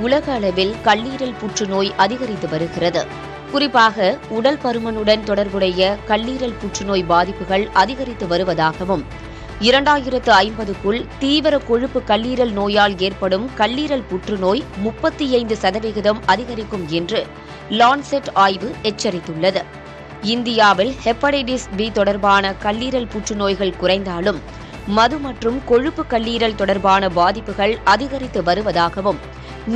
உலக அளவில் கல்லீரல் புற்றுநோய் அதிகரித்து வருகிறது. குறிப்பாக உடல் பருமனுடன் தொடர்புடைய கல்லீரல் புற்றுநோய் பாதிப்புகள் அதிகரித்து வருவதாகவும் 2050க்குள் தீவிர கொழுப்பு கல்லீரல் நோயால் ஏற்படும் கல்லீரல் புற்றுநோய் 35% அதிகரிக்கும் என்று லான்செட் ஆய்வு எச்சரித்துள்ளது. இந்தியாவில் ஹெப்படைட்டிஸ் பி தொடர்பான கல்லீரல் புற்றுநோய்கள் குறைந்தாலும் மது மற்றும் கொழுப்பு கல்லீரல் தொடர்பான பாதிப்புகள் அதிகரித்து வருவதாகவும்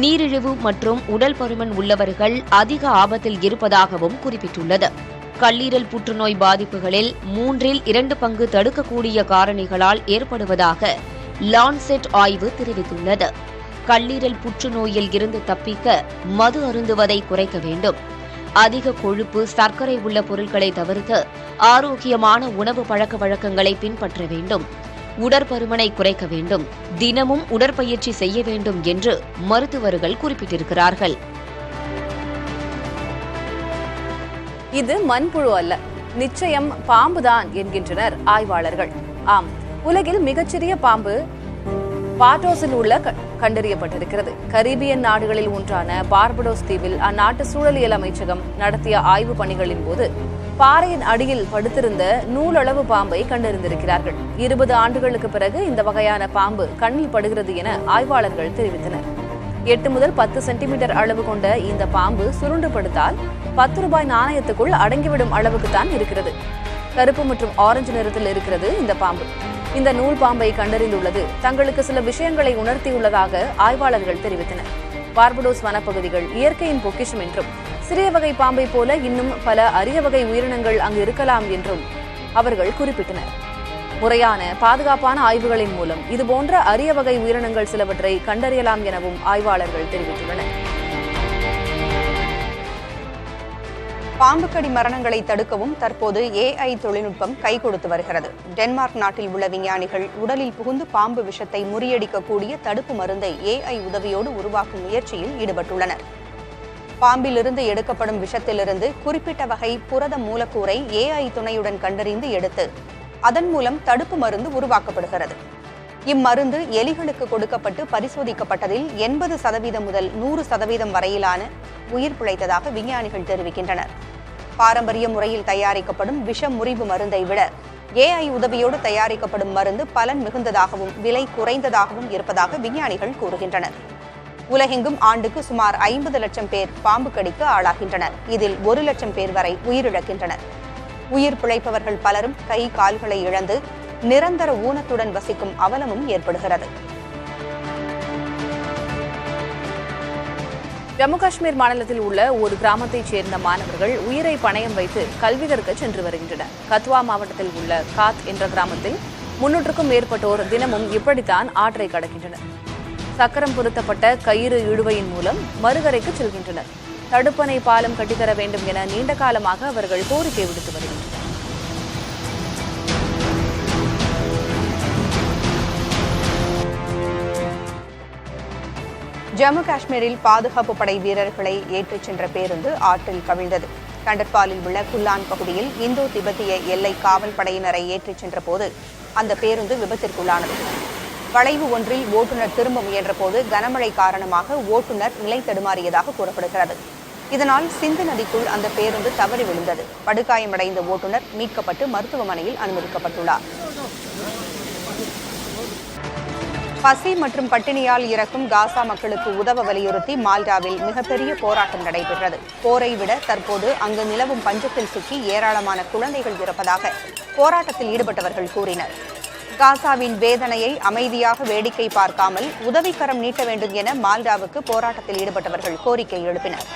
நீரிழிவு மற்றும் உடல் பருமன் உள்ளவர்கள் அதிக ஆபத்தில் இருப்பதாகவும் குறிப்பிட்டுள்ளது. கல்லீரல் புற்றுநோய் பாதிப்புகளில் 2/3 பங்கு தடுக்கக்கூடிய காரணிகளால் ஏற்படுவதாக லான்செட் ஆய்வு தெரிவித்துள்ளது. கல்லீரல் புற்றுநோயில் இருந்து தப்பிக்க மது அருந்துவதை குறைக்க வேண்டும். அதிக கொழுப்பு, சர்க்கரை உள்ள பொருட்களை தவிர்த்து ஆரோக்கியமான உணவு பழக்க வழக்கங்களை பின்பற்ற வேண்டும். உடற்பருமனை குறைக்க வேண்டும். தினமும் உடற்பயிற்சி செய்ய வேண்டும் என்று மருத்துவர்கள் குறிப்பிட்டிருக்கிறார்கள். இது மண்புழு அல்ல, நிச்சயம் பாம்புதான் என்கின்றனர் ஆய்வாளர்கள். ஆம், உலகில் மிகச்சிறிய பாம்பு பார்டோஸில் உள்ள கண்டறியப்பட்டிருக்கிறது. கரீபியன் நாடுகளில் ஒன்றான பார்படோஸ் தீவில் அந்நாட்டு சூழலியல் அமைச்சகம் நடத்திய ஆய்வு பணிகளின் போது பாறையின் அடியில் படுத்திருந்த நூலளவு பாம்பை கண்டறிந்திருக்கிறார்கள். 20 ஆண்டுகளுக்கு பிறகு இந்த வகையான பாம்பு கண்ணில் படுகிறது என ஆய்வாளர்கள் தெரிவித்தனர். 8 முதல் 10 சென்டிமீட்டர் அளவு கொண்ட இந்த பாம்பு சுருண்டு படுத்தால் 10 ரூபாய் நாணயத்துக்குள் அடங்கிவிடும் அளவுக்கு தான் இருக்கிறது. கருப்பு மற்றும் ஆரஞ்சு நிறத்தில் இருக்கிறது இந்த பாம்பு. இந்த நூல் பாம்பை கண்டறிந்துள்ளது தங்களுக்கு சில விஷயங்களை உணர்த்தியுள்ளதாக ஆய்வாளர்கள் தெரிவித்தனர். பார்படோஸ் வனப்பகுதிகள் இயற்கையின் பொக்கிஷம் என்றும் சிறிய வகை பாம்பை போல இன்னும் பல அரிய வகை உயிரினங்கள் அங்கு இருக்கலாம் என்றும் அவர்கள் குறிப்பிட்டனர். முறையான பாதுகாப்பான ஆய்வுகளின் மூலம் இதுபோன்ற அரிய வகை உயிரினங்கள் சிலவற்றை கண்டறியலாம் எனவும் ஆய்வாளர்கள் தெரிவித்துள்ளனர். பாம்புக்கடி மரணங்களை தடுக்கவும் தற்போது AI தொழில்நுட்பம் கை கொடுத்து வருகிறது. டென்மார்க் நாட்டில் உள்ள விஞ்ஞானிகள் உடலில் புகுந்து பாம்பு விஷத்தை முறியடிக்கக்கூடிய தடுப்பு மருந்தை AI உதவியோடு உருவாக்கும் முயற்சியில் ஈடுபட்டுள்ளனர். பாம்பிலிருந்து எடுக்கப்படும் விஷத்திலிருந்து குறிப்பிட்ட வகை புரத மூலக்கூறை AI துணையுடன் கண்டறிந்து எடுத்து அதன் மூலம் தடுப்பு மருந்து உருவாக்கப்படுகிறது. இம்மருந்து எலிகளுக்கு கொடுக்கப்பட்டு பரிசோதிக்கப்பட்டதில் 80% முதல் 100% வரையிலான உயிர் பிழைத்ததாக விஞ்ஞானிகள் தெரிவிக்கின்றனர். பாரம்பரிய முறையில் தயாரிக்கப்படும் விஷ முறிவு மருந்தை விட AI உதவியோடு தயாரிக்கப்படும் மருந்து பலன் மிகுந்ததாகவும் விலை குறைந்ததாகவும் இருப்பதாக விஞ்ஞானிகள் கூறுகின்றனர். உலகெங்கும் ஆண்டுக்கு சுமார் 50 லட்சம் பேர் பாம்பு கடிக்கு ஆளாகின்றனர். இதில் 1 லட்சம் பேர் வரை உயிரிழக்கின்றனர். உயிர் பிழைப்பவர்கள் பலரும் கை கால்களை இழந்து நிரந்தர ஊனத்துடன் வசிக்கும் அவலமும் ஏற்படுகிறது. ஜம்மு காஷ்மீர் மாநிலத்தில் உள்ள ஒரு கிராமத்தைச் சேர்ந்த மாணவர்கள் உயிரை பணயம் வைத்து கல்வி கற்க சென்று வருகின்றனர். கத்வா மாவட்டத்தில் உள்ள காத் என்ற கிராமத்தில் 300க்கும் மேற்பட்டோர் தினமும் இப்படித்தான் ஆற்றை கடக்கின்றனர். சக்கரம் பொருத்தப்பட்ட கயிறு இழுவையின் மூலம் மறுகரைக்கு செல்கின்றனர். தடுப்பணை பாலம் கட்டித்தர வேண்டும் என நீண்ட காலமாக அவர்கள் கோரிக்கை விடுத்து வருகின்றனர். ஜம்மு காஷ்மீரில் பாதுகாப்பு படை வீரர்களை ஏற்றிச் சென்ற பேருந்து ஆற்றில் கவிழ்ந்தது. கண்டர்பாலில் உள்ள குல்லான் பகுதியில் இந்தோ திபெத்திய எல்லை காவல் படையினரை ஏற்றிச் சென்ற போது அந்த பேருந்து விபத்திற்குள்ளானது. வளைவு ஒன்றில் ஓட்டுநர் திரும்ப முயன்றபோது கனமழை காரணமாக ஓட்டுநர் நிலை தடுமாறியதாக கூறப்படுகிறது. இதனால் சிந்து நதிக்குள் அந்த பேருந்து தவறி விழுந்தது. படுகாயமடைந்த ஓட்டுநர் மீட்கப்பட்டு மருத்துவமனையில் அனுமதிக்கப்பட்டுள்ளார். பசி மற்றும் பட்டினியால் இறக்கும் காசா மக்களுக்கு உதவ வலியுறுத்தி மால்டாவில் மிகப்பெரிய போராட்டம் நடைபெற்றது. போரை விட தற்போது அங்கு நிலவும் பஞ்சத்தில் சிக்கி ஏராளமான குழந்தைகள் இருப்பதாக போராட்டத்தில் ஈடுபட்டவர்கள் கூறினர். காசாவின் வேதனையை அமைதியாக வேடிக்கை பார்க்காமல் உதவிக்கரம் நீட்ட வேண்டும் என மால்டாவுக்கு போராட்டத்தில் ஈடுபட்டவர்கள் கோரிக்கை எழுப்பினர்.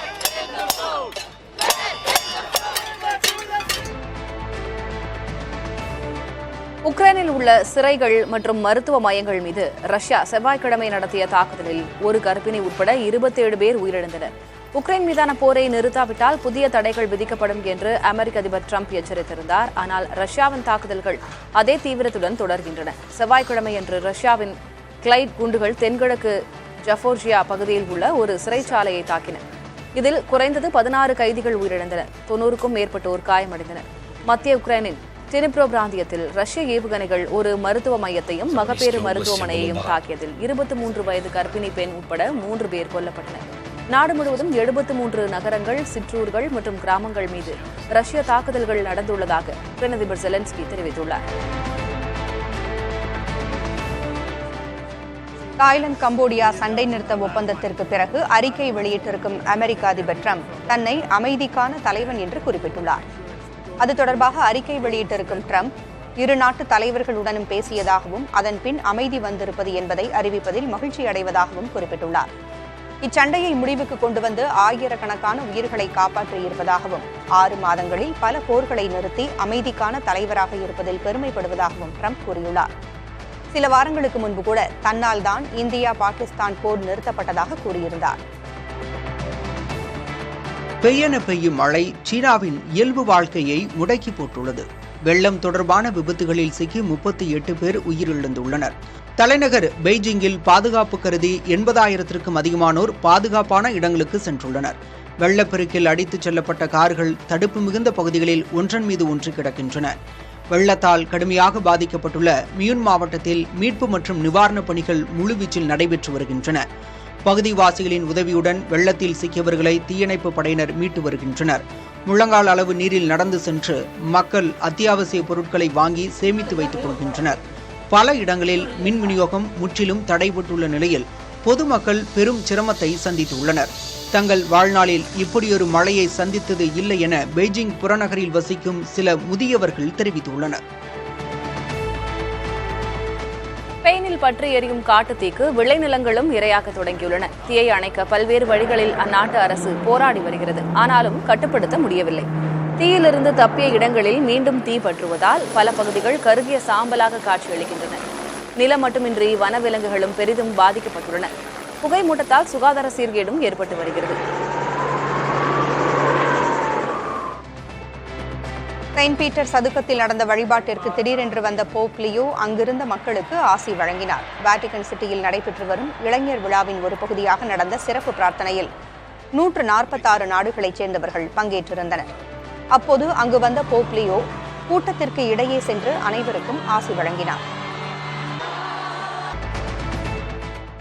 உக்ரைனில் உள்ள சிறைகள் மற்றும் மருத்துவ மையங்கள் மீது ரஷ்யா செவ்வாய்க்கிழமை நடத்திய தாக்குதலில் ஒரு கர்ப்பிணி உட்பட 27 பேர் உயிரிழந்தனர். உக்ரைன் மீதான போரை நிறுத்தாவிட்டால் புதிய தடைகள் விதிக்கப்படும் என்று அமெரிக்க அதிபர் டிரம்ப் எச்சரித்திருந்தார். ஆனால் ரஷ்யாவின் தாக்குதல்கள் அதே தீவிரத்துடன் தொடர்கின்றன. செவ்வாய்க்கிழமையன்று ரஷ்யாவின் கிளைட் குண்டுகள் தென்கிழக்கு ஜஃபோர்ஜியா பகுதியில் உள்ள ஒரு சிறைச்சாலையை தாக்கின. இதில் குறைந்தது 16 கைதிகள் உயிரிழந்தனர். 90க்கும் மேற்பட்டோர் காயமடைந்தனர். மத்திய உக்ரைனின் டினிப்ரோ பிராந்தியத்தில் ரஷ்ய ஏவுகணைகள் ஒரு மருத்துவ மையத்தையும் மகப்பேறு மருத்துவமனையையும் தாக்கியதில் 23 வயது கர்ப்பிணி பெண் உட்பட 3 பேர் கொல்லப்பட்டனர். நாடு முழுவதும் 73 நகரங்கள், சிற்றூர்கள் மற்றும் கிராமங்கள் மீது ரஷ்ய தாக்குதல்கள் நடந்துள்ளதாக அதிபர் ஜெலன்ஸ்கி தெரிவித்துள்ளார். தாய்லாந்து கம்போடியா சண்டை நிறுத்த ஒப்பந்தத்திற்கு பிறகு அறிக்கை வெளியிட்டிருக்கும் அமெரிக்க அதிபர் டிரம்ப் தன்னை அமைதிக்கான தலைவன் என்று குறிப்பிட்டுள்ளார். அது தொடர்பாக அறிக்கை வெளியிட்டிருக்கும் டிரம்ப் இரு நாட்டு தலைவர்களுடனும் பேசியதாகவும் அதன் பின் அமைதி வந்திருப்பது என்பதை அறிவிப்பதில் மகிழ்ச்சி அடைவதாகவும் குறிப்பிட்டுள்ளார். இச்சண்டையை முடிவுக்கு கொண்டு வந்து ஆயிரக்கணக்கான உயிர்களை காப்பாற்றியிருப்பதாகவும் 6 மாதங்களில் பல போர்களை நிறுத்தி அமைதிக்கான தலைவராக இருப்பதில் பெருமைப்படுவதாகவும் டிரம்ப் கூறியுள்ளார். சில வாரங்களுக்கு முன்பு கூட தன்னால் தான் இந்தியா பாகிஸ்தான் போர் நிறுத்தப்பட்டதாக கூறியிருந்தார். பெய்யென பெய்யும் மழை சீனாவின் இயல்பு வாழ்க்கையை முடக்கி போட்டுள்ளது. வெள்ளம் தொடர்பான விபத்துகளில் சிக்கி 38 பேர் உயிரிழந்துள்ளனர். தலைநகர் பெய்ஜிங்கில் பாதுகாப்பு கருதி 80,000க்கும் அதிகமானோர் பாதுகாப்பான இடங்களுக்கு சென்றுள்ளனர். வெள்ளப்பெருக்கில் அடித்துச் செல்லப்பட்ட கார்கள் தடுப்பு மிகுந்த பகுதிகளில் ஒன்றன் மீது ஒன்று கிடக்கின்றன. வெள்ளத்தால் கடுமையாக பாதிக்கப்பட்டுள்ள மியூன் மாவட்டத்தில் மீட்பு மற்றும் நிவாரணப் பணிகள் முழுவீச்சில் நடைபெற்று வருகின்றன. பகுதிவாசிகளின் உதவியுடன் வெள்ளத்தில் சிக்கியவர்களை தீயணைப்பு படையினர் மீட்டு வருகின்றனர். முழங்கால் அளவு நீரில் நடந்து சென்று மக்கள் அத்தியாவசிய பொருட்களை வாங்கி சேமித்து வைத்துக் கொள்கின்றனர். பல இடங்களில் மின் விநியோகம் முற்றிலும் தடைபட்டுள்ள நிலையில் பொதுமக்கள் பெரும் சிரமத்தை சந்தித்துள்ளனர். தங்கள் வாழ்நாளில் இப்படியொரு மழையை சந்தித்தது இல்லை என பெய்ஜிங் புறநகரில் வசிக்கும் சில முதியவர்கள் தெரிவித்துள்ளனர். ஸ்பெயினில் பற்றி எரியும் காட்டுத்தீக்கு விளைநிலங்களும் இரையாக தொடங்கியுள்ளன. தீயை அணைக்க பல்வேறு வழிகளில் அந்நாட்டு அரசு போராடி வருகிறது. ஆனாலும் கட்டுப்படுத்த முடியவில்லை. தீயிலிருந்து தப்பிய இடங்களில் மீண்டும் தீ பற்றுவதால் பல பகுதிகள் கருகிய சாம்பலாக காட்சியளிக்கின்றன. நிலம் மட்டுமின்றி வனவிலங்குகளும் பெரிதும் பாதிக்கப்பட்டுள்ளன. புகை மூட்டத்தால் சுகாதார சீர்கேடும் ஏற்பட்டு வருகிறது. செயின்ட் பீட்டர் சதுக்கத்தில் நடந்த வழிபாட்டிற்கு திடீரென்று வந்த போப் லியோ அங்கிருந்த மக்களுக்கு ஆசி வழங்கினார். வாட்டிகன் சிட்டியில் நடைபெற்று வரும் இளைஞர் விழாவின் ஒரு பகுதியாக நடந்த சிறப்பு பிரார்த்தனையில் 146 நாடுகளைச் சேர்ந்தவர்கள் பங்கேற்றிருந்தனர். அப்போது அங்கு வந்த போப் லியோ கூட்டத்திற்கு இடையே சென்று அனைவருக்கும் ஆசி வழங்கினார்.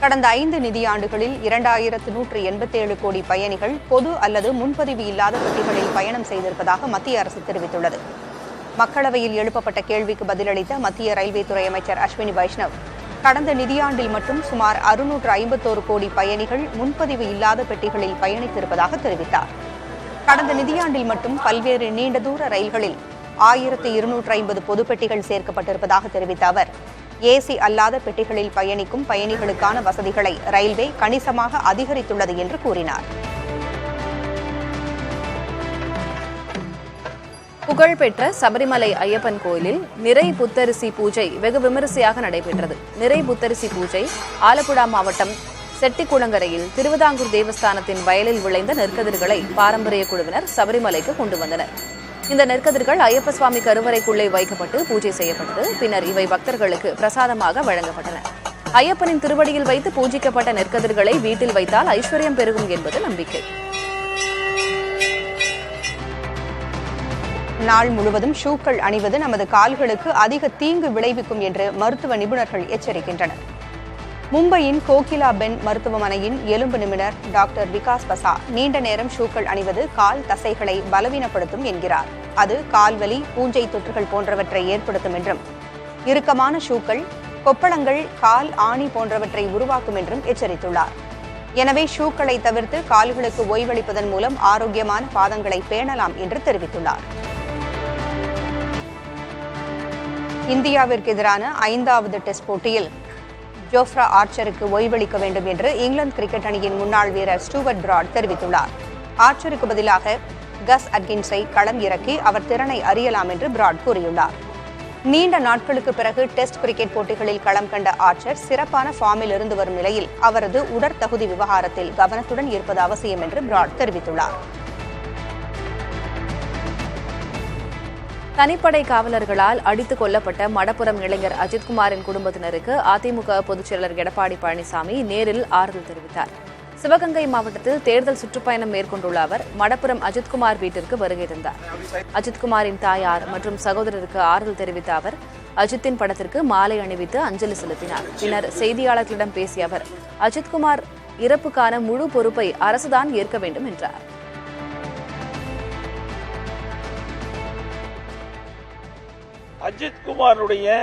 கடந்த 5 நிதியாண்டுகளில் 2187 கோடி பயணிகள் பொது அல்லது முன்பதிவு இல்லாத பெட்டிகளில் பயணம் செய்திருப்பதாக மத்திய அரசு தெரிவித்துள்ளது. மக்களவையில் எழுப்பப்பட்ட கேள்விக்கு பதிலளித்த மத்திய ரயில்வே துறை அமைச்சர் அஸ்வினி வைஷ்ணவ், கடந்த நிதியாண்டில் மட்டும் சுமார் 651 கோடி பயணிகள் முன்பதிவு இல்லாத பெட்டிகளில் பயணித்திருப்பதாக தெரிவித்தார். கடந்த நிதியாண்டில் மட்டும் பல்வேறு நீண்ட தூர ரயில்களில் 1250 பொது பெட்டிகள் சேர்க்கப்பட்டிருப்பதாக தெரிவித்த அவர், ஏசி அல்லாத பெட்டிகளில் பயணிக்கும் பயணிகளுக்கான வசதிகளை ரயில்வே கணிசமாக அதிகரித்துள்ளது என்று கூறினார். புகழ்பெற்ற சபரிமலை ஐயப்பன் கோயிலில் நிறை புத்தரிசி பூஜை வெகு விமரிசையாக நடைபெற்றது. நிறை புத்தரிசி பூஜை ஆலப்புழா மாவட்டம் செட்டிக்குளங்கரையில் திருவிதாங்கூர் தேவஸ்தானத்தின் வயலில் விளைந்த நெற்கதிர்களை பாரம்பரிய குழுவினர் சபரிமலைக்கு கொண்டு வந்தனர். இந்த நெற்கதிர்கள் ஐயப்ப சுவாமி கருவறைக்குள்ளே வைக்கப்பட்டு பூஜை செய்யப்பட்டது. பின்னர் இவை பக்தர்களுக்கு பிரசாதமாக வழங்கப்பட்டன. ஐயப்பனின் திருவடியில் வைத்து பூஜிக்கப்பட்ட நெற்கதிர்களை வீட்டில் வைத்தால் ஐஸ்வர்யம் பெருகும் என்பது நம்பிக்கை. நாள் முழுவதும் ஷூக்கள் அணிவது நமது கால்களுக்கு அதிக தீங்கு விளைவிக்கும் என்று மருத்துவ நிபுணர்கள் எச்சரிக்கின்றனர். மும்பையின் கோகிலா பென் மருத்துவமனையின் எலும்பு நிபுணர் டாக்டர் விகாஸ் பசா நீண்ட நேரம் ஷூக்கள் அணிவது கால் தசைகளை பலவீனப்படுத்தும் என்கிறார். அது கால்வலி, பூஞ்சை தொற்றுகள் போன்றவற்றை ஏற்படுத்தும் என்றும், இறுக்கமான ஷூக்கள் கொப்பளங்கள், கால் ஆணி போன்றவற்றை உருவாக்கும் என்றும் எச்சரித்துள்ளார். எனவே ஷூக்களை தவிர்த்து கால்களுக்கு ஓய்வளிப்பதன் மூலம் ஆரோக்கியமான பாதங்களை பேணலாம் என்று தெரிவித்துள்ளார். இந்தியாவிற்கு எதிரான 5வது டெஸ்ட் போட்டியில் ஜோஃப்ரா ஆர்ச்சருக்கு ஓய்வளிக்க வேண்டும் என்று இங்கிலாந்து கிரிக்கெட் அணியின் முன்னாள் வீரர் ஸ்டூவர்ட் பிராட் தெரிவித்துள்ளார். ஆர்ச்சருக்கு பதிலாக கஸ் அட்கின்ஸை களம் இறக்கி அவர் திறனை அறியலாம் என்று பிராட் கூறியுள்ளார். நீண்ட நாட்களுக்கு பிறகு டெஸ்ட் கிரிக்கெட் போட்டிகளில் களம் கண்ட ஆர்ச்சர் சிறப்பான ஃபார்மில் இருந்து வரும் நிலையில் அவரது உடற்தகுதி விவகாரத்தில் கவனத்துடன் இருப்பது அவசியம் என்று பிராட் தெரிவித்துள்ளார். தனிப்படை காவலர்களால் அடித்துக் கொல்லப்பட்ட மடப்புரம் இளைஞர் அஜித்குமாரின் குடும்பத்தினருக்கு அதிமுக பொதுச் செயலர் எடப்பாடி பழனிசாமி நேரில் ஆறுதல் தெரிவித்தார். சிவகங்கை மாவட்டத்தில் தேர்தல் சுற்றுப்பயணம் மேற்கொண்டுள்ள அவர் மடப்புரம் அஜித்குமார் வீட்டிற்கு வருகை தந்தார். அஜித்குமாரின் தாயார் மற்றும் சகோதரருக்கு ஆறுதல் தெரிவித்த அவர் அஜித்தின் படத்திற்கு மாலை அணிவித்து அஞ்சலி செலுத்தினார். பின்னர் செய்தியாளர்களிடம் பேசிய அவர் அஜித்குமார் இறப்புக்கான முழு பொறுப்பை அரசுதான் ஏற்க வேண்டும் என்றார். அஜித்குமாருடைய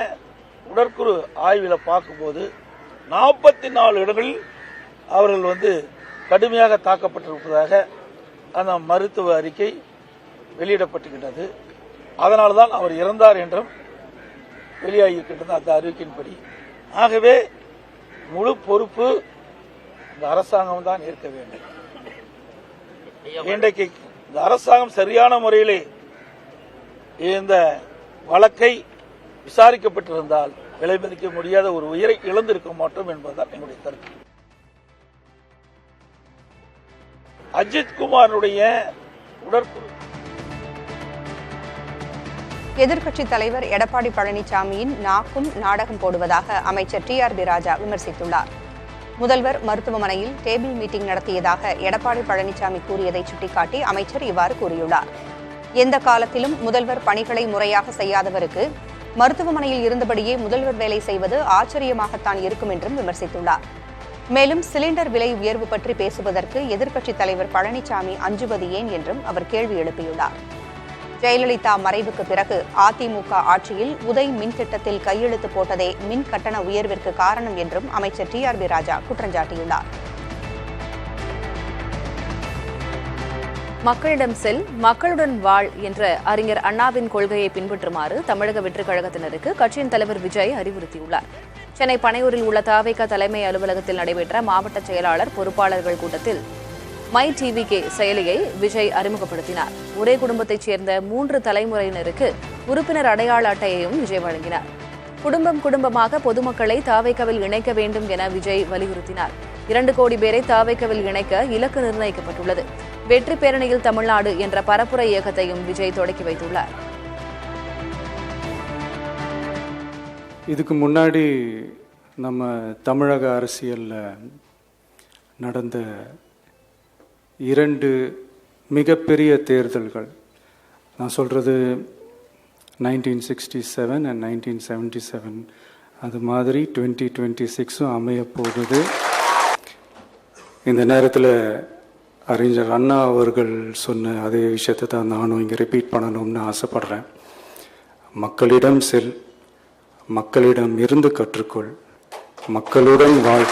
உடற்குறு ஆய்வில் பார்க்கும்போது 44 இடங்களில் அவர்கள் கடுமையாக தாக்கப்பட்டிருப்பதாக அந்த மருத்துவ அறிக்கை வெளியிடப்பட்டுகின்றது. அதனால்தான் அவர் இறந்தார் என்றும் வெளியாகியிருக்கின்றது அந்த அறிக்கையின்படி. ஆகவே முழு பொறுப்பு இந்த அரசாங்கம் தான் ஏற்க வேண்டும். இன்றைக்கு இந்த அரசாங்கம் சரியான முறையிலே இந்த வழக்கை விசாரிக்கப்பட்டிருந்தால் விலை மதிக்க முடியாத ஒரு உயிரை இழந்திருக்க மாட்டோம் என்பதுதான் என்னுடைய கருத்து. அஜித்குமாருடைய உடற்குறு எதிர்க்கட்சித் தலைவர் எடப்பாடி பழனிசாமியின் நாக்கும் நாடகம் போடுவதாக அமைச்சர் டிஆர்பி ராஜா விமர்சித்துள்ளார். முதல்வர் மருத்துவமனையில் டேபிள் மீட்டிங் நடத்தியதாக எடப்பாடி பழனிசாமி கூறியதை சுட்டிக்காட்டி அமைச்சர் இவ்வாறு கூறியுள்ளார். எந்த காலத்திலும் முதல்வர் பணிகளை முறையாக செய்யாதவருக்கு மருத்துவமனையில் இருந்தபடியே முதல்வர் வேலை செய்வது ஆச்சரியமாகத்தான் இருக்கும் என்றும் விமர்சித்துள்ளார். மேலும் சிலிண்டர் விலை உயர்வு பற்றி பேசுவதற்கு எதிர்க்கட்சித் தலைவர் பழனிசாமி அஞ்சுவது ஏன் என்றும் அவர் கேள்வி எழுப்பியுள்ளார். ஜெயலலிதா மறைவுக்கு பிறகு அதிமுக ஆட்சியில் உதய் மின் திட்டத்தில் கையெழுத்து போட்டதே மின் கட்டண உயர்விற்கு காரணம் என்றும் அமைச்சர் டிஆர்பி ராஜா குற்றஞ்சாட்டியுள்ளார். மக்களிடம் செல், மக்களுடன் வாழ் என்ற அறிஞர் அண்ணாவின் கொள்கையை பின்பற்றுமாறு தமிழக வெற்றிக் கழகத்தினருக்கு கட்சியின் தலைவர் விஜய் அறிவுறுத்தியுள்ளார். சென்னை பனையூரில் உள்ள தவேக தலைமை அலுவலகத்தில் நடைபெற்ற மாவட்ட செயலாளர் பொறுப்பாளர்கள் கூட்டத்தில் மை டிவிகே செயலியை விஜய் அறிமுகப்படுத்தினார். ஒரே குடும்பத்தைச் சேர்ந்த 3 தலைமுறையினருக்கு உறுப்பினர் அடையாள அட்டையையும் விஜய் வழங்கினார். குடும்பம் குடும்பமாக பொதுமக்களை தவேகவில் இணைக்க வேண்டும் என விஜய் வலியுறுத்தினார். 2 கோடி பேரை தவேகவில் இணைக்க இலக்கு நிர்ணயிக்கப்பட்டுள்ளது. வெற்றி பேரணியில் தமிழ்நாடு என்ற பரப்புரை இயக்கத்தையும் விஜய் தொடக்கி வைத்துள்ளார். இதுக்கு முன்னாடி நம்ம தமிழக அரசியலில் நடந்த 2 மிகப்பெரிய தேர்தல்கள், நான் சொல்கிறது 1967 and 1977, அது மாதிரி 2026 அமைய போகுது. இந்த நேரத்தில் அறிஞர் அண்ணா அவர்கள் சொன்ன அதே விஷயத்தை தான் நானும் இங்கே ரிப்பீட் பண்ணணும்னு ஆசைப்படுறேன். மக்களிடம் செல், மக்களிடம் இருந்து கற்றுக்கொள், மக்களுடன் வாழ்,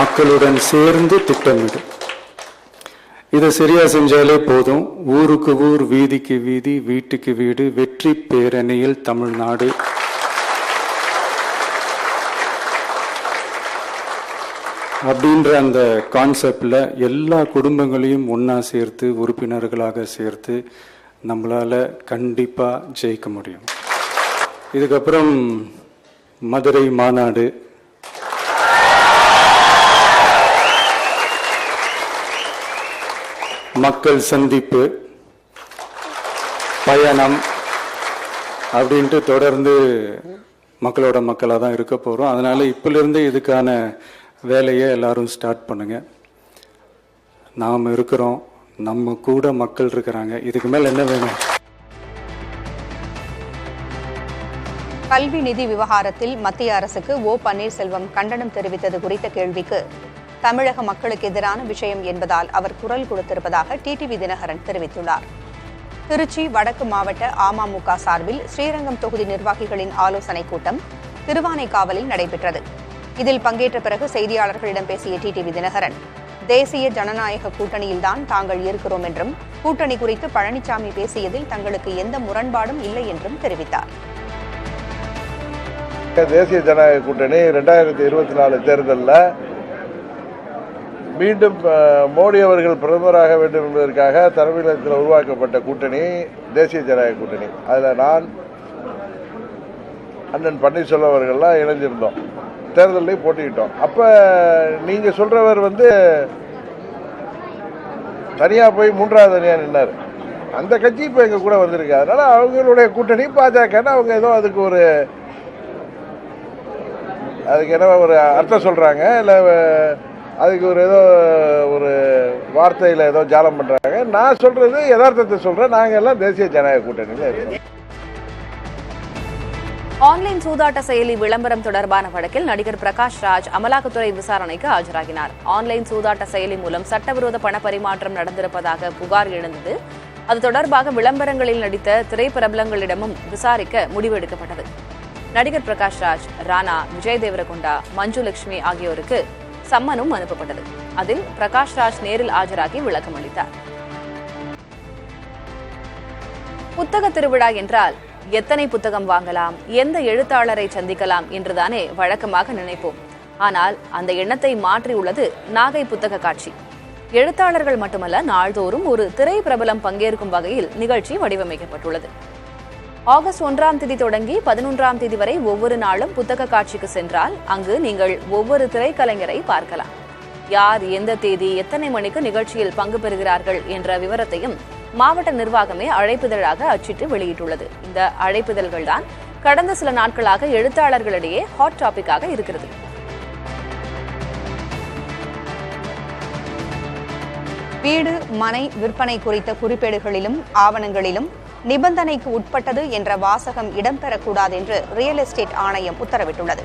மக்களுடன் சேர்ந்து திட்டமிடு. இதை சரியா செஞ்சாலே போதும். ஊருக்கு ஊர், வீதிக்கு வீதி, வீட்டுக்கு வீடு, வெற்றி பேரணியில் தமிழ்நாடு. அப்படின்ற அந்த கான்செப்டில் எல்லா குடும்பங்களையும் ஒன்றா சேர்த்து உறுப்பினர்களாக சேர்த்து நம்மளால் கண்டிப்பாக ஜெயிக்க முடியும். இதுக்கப்புறம் மதுரை மாநாடு, மக்கள் சந்திப்பு, பயணம் அப்படின்ட்டு தொடர்ந்து மக்களோட மக்களாக தான் இருக்க போகிறோம். அதனால் இப்பிலிருந்து இதுக்கான வேலையை எல்லாரும் ஸ்டார்ட் பண்ணுங்க. நாம் இருக்கிறோம், நம்ம கூட மக்கள் இருக்கிறாங்க. இதுக்கு மேல் என்ன வேணும்? கல்வி நிதி விவகாரத்தில் மத்திய அரசுக்கு ஓ பன்னீர்செல்வம் கண்டனம் தெரிவித்தது குறித்த கேள்விக்கு தமிழக மக்களுக்கு எதிரான விஷயம் என்பதால் அவர் குரல் கொடுத்திருப்பதாக டிடிவி தினகரன் தெரிவித்துள்ளார். திருச்சி வடக்கு மாவட்ட அமமுக சார்பில் ஸ்ரீரங்கம் தொகுதி நிர்வாகிகளின் ஆலோசனைக் கூட்டம் திருவானைக்காவலில் நடைபெற்றது. இதில் பங்கேற்ற பிறகு செய்தியாளர்களிடம் பேசிய டிடிவி தினகரன், தேசிய ஜனநாயக கூட்டணியில்தான் தாங்கள் இருக்கிறோம் என்றும் கூட்டணி குறித்து பழனிசாமி பேசியதில் தங்களுக்கு எந்த முரண்பாடும் இல்லை என்றும் தெரிவித்தார். தேசிய ஜனநாயக கூட்டணி 2024 தேர்தலில் மீண்டும் மோடி அவர்கள் பிரதமராக வேண்டும் என்பதற்காக தலைமையில் உருவாக்கப்பட்ட கூட்டணி தேசிய ஜனநாயக கூட்டணி. அதில் நான், அண்ணன் பன்னீர்செல்வம் அவர்கள்லாம் இணைஞ்சிருந்தோம், தேர்தலையும் போட்டிக்கிட்டோம். அப்போ நீங்கள் சொல்கிறவர் தனியாக போய் 3வது அணியாக நின்னார். அந்த கட்சி இப்போ எங்கள் கூட வந்திருக்கு. அதனால் அவங்களுடைய கூட்டணி பாஜகன்னு அவங்க ஏதோ அதுக்கு ஒரு அதுக்கு என்ன ஒரு அர்த்தம் சொல்கிறாங்க, இல்லை அதுக்கு ஒரு ஏதோ ஒரு வார்த்தையில் ஏதோ ஜாலம் பண்ணுறாங்க. நான் சொல்கிறது யதார்த்தத்தை சொல்கிறேன். நாங்கள் எல்லாம் தேசிய ஜனநாயக கூட்டணியில் இருக்கோம். ஆன்லைன் சூதாட்ட செயலி விளம்பரம் தொடர்பான வழக்கில் நடிகர் பிரகாஷ் ராஜ் அமலாக்கத்துறை விசாரணைக்கு ஆஜராகினார். ஆன்லைன் சூதாட்ட செயலி மூலம் சட்டவிரோத பண பரிமாற்றம் நடந்திருப்பதாக புகார் எழுந்தது. அது தொடர்பாக விளம்பரங்களில் நடித்த திரைப்பிரபலங்களிடமும் விசாரிக்க முடிவெடுக்கப்பட்டது. நடிகர் பிரகாஷ் ராஜ், ராணா, விஜய் தேவரகொண்டா, மஞ்சு லட்சுமி ஆகியோருக்கு சம்மனும் அனுப்பப்பட்டது. அதில் பிரகாஷ் ராஜ் நேரில் ஆஜராகி விளக்கம் அளித்தார். புத்தக திருவிழா என்றால் எத்தனை புத்தகம் வாங்கலாம், எந்த எழுத்தாளரை சந்திக்கலாம் என்றுதானே வழக்கமாக நினைப்போம். ஆனால் அந்த எண்ணத்தை மாற்றியுள்ளது நாகை புத்தக காட்சி. எழுத்தாளர்கள் மட்டுமல்ல, நாள்தோறும் ஒரு திரை பிரபலம் பங்கேற்கும் வகையில் நிகழ்ச்சி வடிவமைக்கப்பட்டுள்ளது. ஆகஸ்ட் 1ஆம் தேதி தொடங்கி 11ஆம் தேதி வரை ஒவ்வொரு நாளும் புத்தக காட்சிக்கு சென்றால் அங்கு நீங்கள் ஒவ்வொரு திரைக்கலைஞரை பார்க்கலாம். யார், எந்த தேதி, எத்தனை மணிக்கு நிகழ்ச்சியில் பங்கு பெறுகிறார்கள் என்ற விவரத்தையும் மாவட்ட நிர்வாகமே அழைப்பிதழாக அச்சிட்டு வெளியிட்டுள்ளது. இந்த அழைப்பிதழ்கள் தான் கடந்த சில நாட்களாக எழுத்தாளர்களிடையே ஹாட் டாபிக்காக இருக்கிறது. வீடு, மனை விற்பனை குறித்த குறிப்பேடுகளிலும் ஆவணங்களிலும் நிபந்தனைக்கு உட்பட்டது என்ற வாசகம் இடம்பெறக்கூடாது என்று ரியல் எஸ்டேட் ஆணையம் உத்தரவிட்டுள்ளது.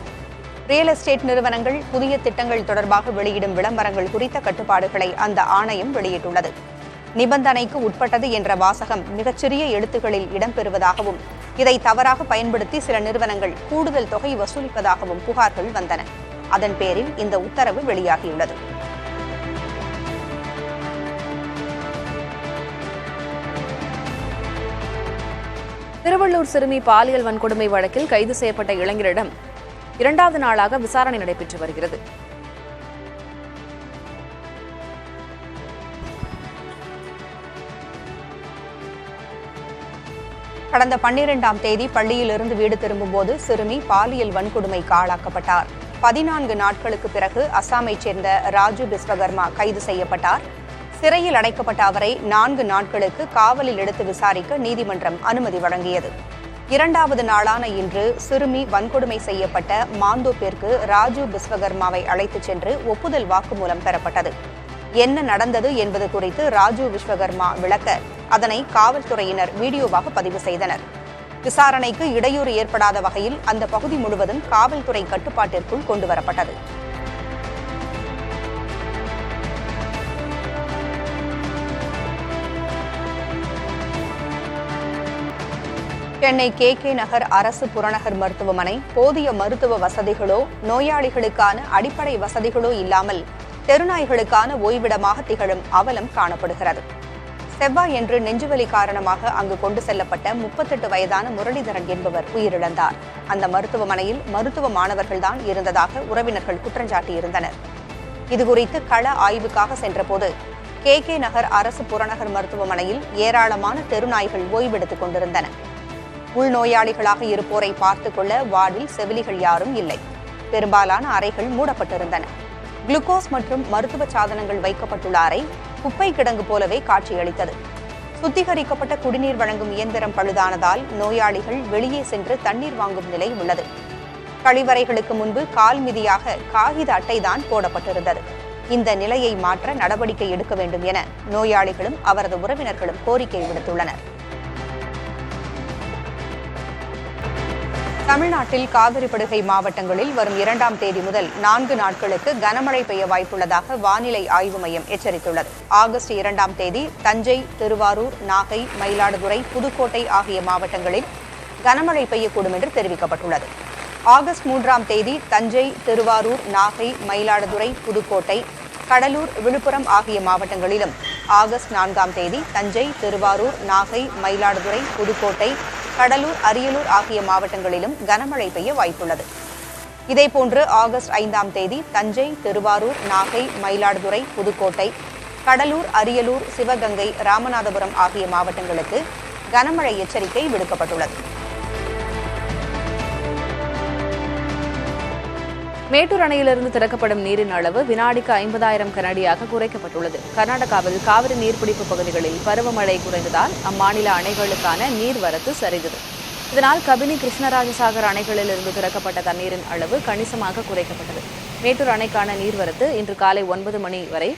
ரியல் எஸ்டேட் நிறுவனங்கள் புதிய திட்டங்கள் தொடர்பாக வெளியிடும் விளம்பரங்கள் குறித்த கட்டுப்பாடுகளை அந்த ஆணையம் வெளியிட்டுள்ளது. நிபந்தனைக்கு உட்பட்டது என்ற வாசகம் மிகச்சிறிய எழுத்துக்களில் இடம்பெறுவதாகவும் இதை தவறாக பயன்படுத்தி சில நிறுவனங்கள் கூடுதல் தொகை வசூலிப்பதாகவும் புகார்கள் வந்தன. அதன் பேரில் இந்த உத்தரவு வெளியாகியுள்ளது. திருவள்ளூர் சிறுமி பாலியல் வன்கொடுமை வழக்கில் கைது செய்யப்பட்ட இளைஞரிடம் 2வது நாளாக விசாரணை நடைபெற்று வருகிறது. கடந்த 12ஆம் தேதி பள்ளியிலிருந்து வீடு திரும்பும்போது சிறுமி பாலியல் வன்கொடுமைக்கு ஆளாக்கப்பட்டார். 14 நாட்களுக்கு பிறகு அசாமைச் சேர்ந்த ராஜு பிஸ்வகர்மா கைது செய்யப்பட்டார். சிறையில் அடைக்கப்பட்ட அவரை 4 நாட்களுக்கு காவலில் எடுத்து விசாரிக்க நீதிமன்றம் அனுமதி வழங்கியது. 2வது நாளான இன்று சிறுமி வன்கொடுமை செய்யப்பட்ட மாந்தோப்பிற்கு ராஜு பிஸ்வகர்மாவை அழைத்துச் சென்று ஒப்புதல் வாக்குமூலம் பெறப்பட்டது. என்ன நடந்தது என்பது குறித்து ராஜு விஸ்வகர்மா விளக்க அதனை காவல்துறையினர் வீடியோவாக பதிவு செய்தனர். விசாரணைக்கு இடையூறு ஏற்படாத வகையில் அந்த பகுதி முழுவதும் காவல்துறை கட்டுப்பாட்டிற்குள் கொண்டுவரப்பட்டது. சென்னை KK நகர் அரசு புறநகர் மருத்துவமனை போதிய மருத்துவ வசதிகளோ நோயாளிகளுக்கான அடிப்படை வசதிகளோ இல்லாமல் தெருநாய்களுக்கான ஓய்விடமாக திகழும் அவலம் காணப்படுகிறது. செவ்வாயன்று நெஞ்சுவலி காரணமாக அங்கு கொண்டு செல்லப்பட்ட 38 வயதான முரளிதரன் என்பவர் உயிரிழந்தார். அந்த மருத்துவமனையில் மருத்துவ மாணவர்கள்தான் இருந்ததாக உறவினர்கள் குற்றஞ்சாட்டியிருந்தனர். இதுகுறித்து கள ஆய்வுக்காக சென்றபோது KK நகர் அரசு புறநகர் மருத்துவமனையில் ஏராளமான தெருநாய்கள் ஓய்வெடுத்துக் கொண்டிருந்தன. உள்நோயாளிகளாக இருப்போரை பார்த்துக் கொள்ள வார்டில் செவிலிகள் யாரும் இல்லை. பெரும்பாலான அறைகள் மூடப்பட்டிருந்தன. குளுக்கோஸ் மற்றும் மருத்துவ சாதனங்கள் வைக்கப்பட்டுள்ள அறை குப்பை கிடங்கு போலவே காட்சியளித்தது. சுத்திகரிக்கப்பட்ட குடிநீர் வழங்கும் இயந்திரம் பழுதானதால் நோயாளிகள் வெளியே சென்று தண்ணீர் வாங்கும் நிலை உள்ளது. கழிவறைகளுக்கு முன்பு கால் மிதியாக காகித அட்டைதான் போடப்பட்டிருந்தது. இந்த நிலையை மாற்ற நடவடிக்கை எடுக்க வேண்டும் என நோயாளிகளும் அவரது உறவினர்களும் கோரிக்கை விடுத்துள்ளனர். தமிழ்நாட்டில் காவிரிப்படுகை மாவட்டங்களில் வரும் 2ஆம் தேதி முதல் 4 நாட்களுக்கு கனமழை பெய்ய வாய்ப்புள்ளதாக வானிலை ஆய்வு மையம் எச்சரித்துள்ளது. ஆகஸ்ட் 2ஆம் தேதி தஞ்சை, திருவாரூர், நாகை, மயிலாடுதுறை, புதுக்கோட்டை ஆகிய மாவட்டங்களில் கனமழை பெய்யக்கூடும் என்று தெரிவிக்கப்பட்டுள்ளது. ஆகஸ்ட் 3ஆம் தேதி தஞ்சை, திருவாரூர், நாகை, மயிலாடுதுறை, புதுக்கோட்டை, கடலூர், விழுப்புரம் ஆகிய மாவட்டங்களிலும் ஆகஸ்ட் 4ஆம் தேதி தஞ்சை, திருவாரூர், நாகை, மயிலாடுதுறை, புதுக்கோட்டை, கடலூர், அரியலூர் ஆகிய மாவட்டங்களிலும் கனமழை பெய்ய வாய்ப்புள்ளது. இதேபோன்று ஆகஸ்ட் 5ஆம் தேதி தஞ்சை, திருவாரூர், நாகை, மயிலாடுதுறை, புதுக்கோட்டை, கடலூர், அரியலூர், சிவகங்கை, ராமநாதபுரம் ஆகிய மாவட்டங்களுக்கு கனமழை எச்சரிக்கை விடுக்கப்பட்டுள்ளது. மேட்டூர் அணையிலிருந்து திறக்கப்படும் நீரின் அளவு வினாடிக்கு 50,000 கனஅடியாக குறைக்கப்பட்டுள்ளது. கர்நாடகாவில் காவிரி நீர்பிடிப்பு பகுதிகளில் பருவமழை குறைந்ததால் அம்மாநில அணைகளுக்கான நீர்வரத்து சரிந்தது. இதனால் கபினி கிருஷ்ணராஜசாகர் அணைகளில் இருந்து திறக்கப்பட்ட தண்ணீரின் அளவு கணிசமாக குறைக்கப்பட்டது. மேட்டூர் அணைக்கான நீர்வரத்து இன்று காலை 9 மணி வரை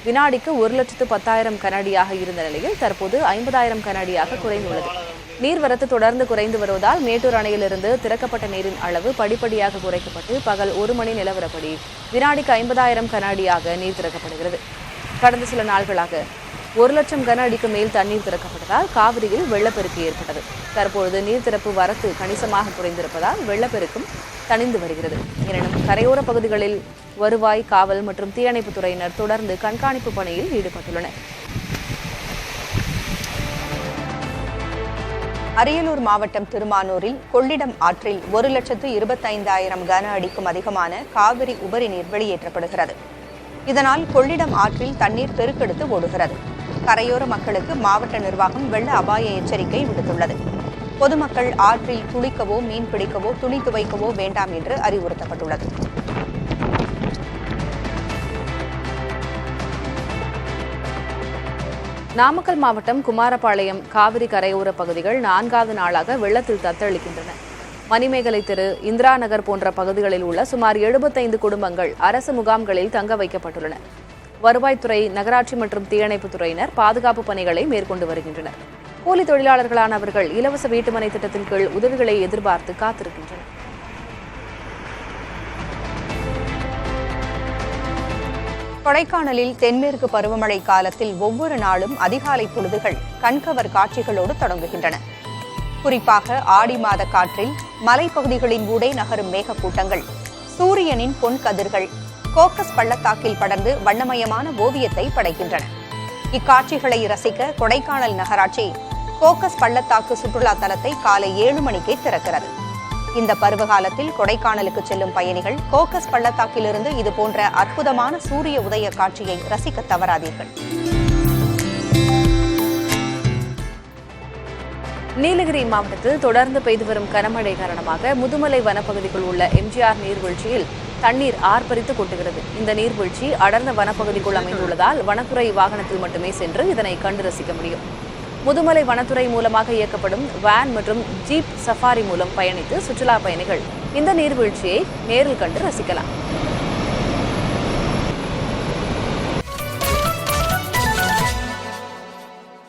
வினாடிக்கு 1,10,000 கனஅடியாக இருந்த நிலையில் தற்போது 50,000 கனஅடியாக குறைந்துள்ளது. நீர்வரத்து தொடர்ந்து குறைந்து வருவதால் மேட்டூர் அணையிலிருந்து திறக்கப்பட்ட நீரின் அளவு படிப்படியாக குறைக்கப்பட்டு பகல் 1 மணி நிலவரப்படி வினாடிக்கு 50,000 கனஅடியாக நீர் திறக்கப்படுகிறது. கடந்த சில நாள்களாக 1,00,000 கன அடிக்கு மேல் தண்ணீர் திறக்கப்பட்டதால் காவிரியில் வெள்ளப்பெருக்கு ஏற்பட்டது. தற்பொழுது நீர் திறப்பு வரத்து கணிசமாக குறைந்திருப்பதால் வெள்ளப்பெருக்கும் தணிந்து வருகிறது. எனினும் கரையோர பகுதிகளில் வருவாய், காவல் மற்றும் தீயணைப்புத் துறையினர் தொடர்ந்து கண்காணிப்பு பணியில் ஈடுபட்டுள்ளனர். அரியலூர் மாவட்டம் திருமானூரில் கொள்ளிடம் ஆற்றில் 1,25,000 கன அடிக்கும் அதிகமான காவிரி உபரி நீர் வெளியேற்றப்படுகிறது. இதனால் கொள்ளிடம் ஆற்றில் தண்ணீர் பெருக்கெடுத்து ஓடுகிறது. கரையோர மக்களுக்கு மாவட்ட நிர்வாகம் வெள்ள அபாய எச்சரிக்கை விடுத்துள்ளது. பொதுமக்கள் ஆற்றில் குளிக்கவோ, மீன் பிடிக்கவோ, துணி துவைக்கவோ வேண்டாம் என்று அறிவுறுத்தப்பட்டுள்ளது. நாமக்கல் மாவட்டம் குமாரபாளையம் காவிரி கரையோர பகுதிகள் 4வது நாளாக வெள்ளத்தில் தத்தளிக்கின்றன. மணிமேகலை தெரு, இந்திரா நகர் போன்ற பகுதிகளில் உள்ள சுமார் 75 குடும்பங்கள் அரசு முகாம்களில் தங்க வைக்கப்பட்டுள்ளன. வருவாய்த்துறை, நகராட்சி மற்றும் தீயணைப்புத் துறையினர் பாதுகாப்பு பணிகளை மேற்கொண்டு வருகின்றனர். கூலி தொழிலாளர்களான அவர்கள் இலவச வீட்டுமனை திட்டத்தின் கீழ் உதவிகளை எதிர்பார்த்து காத்திருக்கின்றனர். கொடைக்கானலில் தென்மேற்கு பருவமழை காலத்தில் ஒவ்வொரு நாளும் அதிகாலை பொழுதுகள் கண்கவர் காட்சிகளோடு தொடங்குகின்றன. குறிப்பாக ஆடி மாத காற்றில் மலைப்பகுதிகளின் ஊடே நகரும் மேகக்கூட்டங்கள், சூரியனின் பொன் கதிர்கள் கோக்கஸ் பள்ளத்தாக்கில் படர்ந்து வண்ணமயமான ஓவியத்தை படைக்கின்றன. இக்காட்சிகளை ரசிக்க கொடைக்கானல் நகராட்சி கோக்கஸ் பள்ளத்தாக்கு சுற்றுலா தலத்தை காலை 7 மணிக்கே திறக்கிறது. இந்த பருவகாலத்தில் கொடைக்கானலுக்கு செல்லும் பயணிகள் கோக்கஸ் பள்ளத்தாக்கிலிருந்து இதுபோன்ற அற்புதமான சூரிய உதய காட்சியை ரசிக்க தவறாதீர்கள். நீலகிரி மாவட்டத்தில் தொடர்ந்து பெய்து வரும் கனமழை காரணமாக முதுமலை வனப்பகுதிக்குள் உள்ள எம்ஜிஆர் நீர்வீழ்ச்சியில் தண்ணீர் ஆர்ப்பரித்து கொட்டுகிறது. இந்த நீர்வீழ்ச்சி அடர்ந்த வனப்பகுதிக்குள் அமைந்துள்ளதால் வனத்துறை வாகனத்தில் மட்டுமே சென்று இதனை கண்டு ரசிக்க முடியும். முதுமலை வனத்துறை மூலமாக இயக்கப்படும் வேன் மற்றும் ஜீப் சஃபாரி மூலம் பயணித்து சுற்றுலா பயணிகள் இந்த நீர்வீழ்ச்சியை நேரில் கண்டு ரசிக்கலாம்.